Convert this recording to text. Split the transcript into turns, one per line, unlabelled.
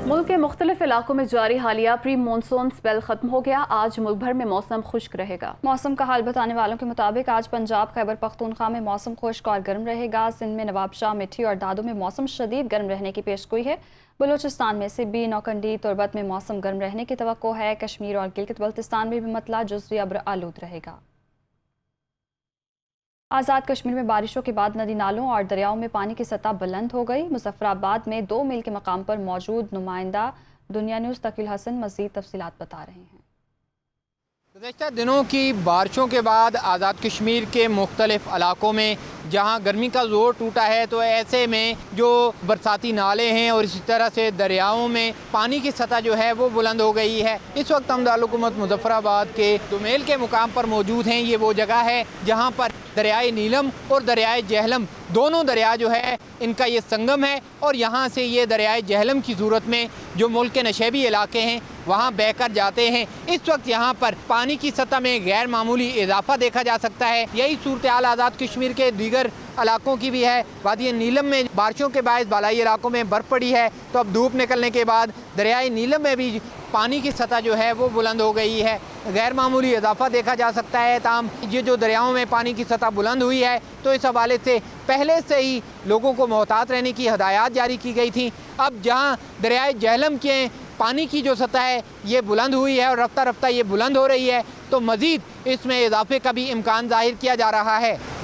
मुल्क के मुख्तलिफ इलाकों में जारी हालिया प्री मानसून स्पेल खत्म हो गया। आज मुल्क भर में मौसम खुश्क रहेगा। मौसम का हाल बताने वालों के मुताबिक आज पंजाब, खैबर पख्तूनख्वा में मौसम खुश्क और गर्म रहेगा। सिंध में नवाबशाह, मिठी और दादू में मौसम शदीद गर्म रहने की पेशगोई है। बलूचिस्तान में सिब्बी, नौकंडी, तुर्बत में मौसम गर्म रहने की तवक्को है। कश्मीर और गिलगित बल्तिस्तान में भी मतला जुज़वी अब्र आलूद रहेगा। आज़ाद कश्मीर में बारिशों के बाद नदी नालों और दरियाओं में पानी की सतह बुलंद हो गई। मुजफ्फराबाद में 2 मील के मकाम पर मौजूद नुमाइंदा दुनिया न्यूज़ तकील हसन मज़ीद तफसीलात बता रहे हैं।
गुज़श्ता दिनों की बारिशों के बाद आज़ाद कश्मीर के मुख्तलिफ इलाकों में जहाँ गर्मी का ज़ोर टूटा है, तो ऐसे में जो बरसाती नाले हैं और इसी तरह से दरियाओं में पानी की सतह जो है वो बुलंद हो गई है। इस वक्त हम दारुल-हुकूमत मुजफ्फराबाद के 2 मील के मुकाम पर मौजूद हैं। ये वो जगह है जहाँ पर दरियाए नीलम और दरियाए जहलम दोनों दरिया जो है इनका ये संगम है और यहाँ से ये दरियाए जहलम की सूरत में जो मुल्क के नशेबी इलाके हैं वहाँ बहकर जाते हैं। इस वक्त यहाँ पर पानी की सतह में गैर मामूली इजाफा देखा जा सकता है। यही सूरत हाल आज़ाद कश्मीर के दीगर इलाकों की भी है। वादी नीलम में बारिशों के बायस बालाई इलाकों में बर्फ़ पड़ी है, तो अब धूप निकलने के बाद दरियाए नीलम में भी पानी की सतह जो है वो बुलंद हो गई है। गैर मामूली इजाफा देखा जा सकता है। ताम ये जो दरियाओं में पानी की सतह बुलंद हुई है, तो इस हवाले से पहले से ही लोगों को मोहतात रहने की हदायत जारी की गई थी। अब जहाँ दरियाए जहलम के पानी की जो सतह है ये बुलंद हुई है और रफ्ता रफ्ता ये बुलंद हो रही है, तो मज़ीद इसमें इजाफे का भी इम्कान ज़ाहिर किया जा रहा है।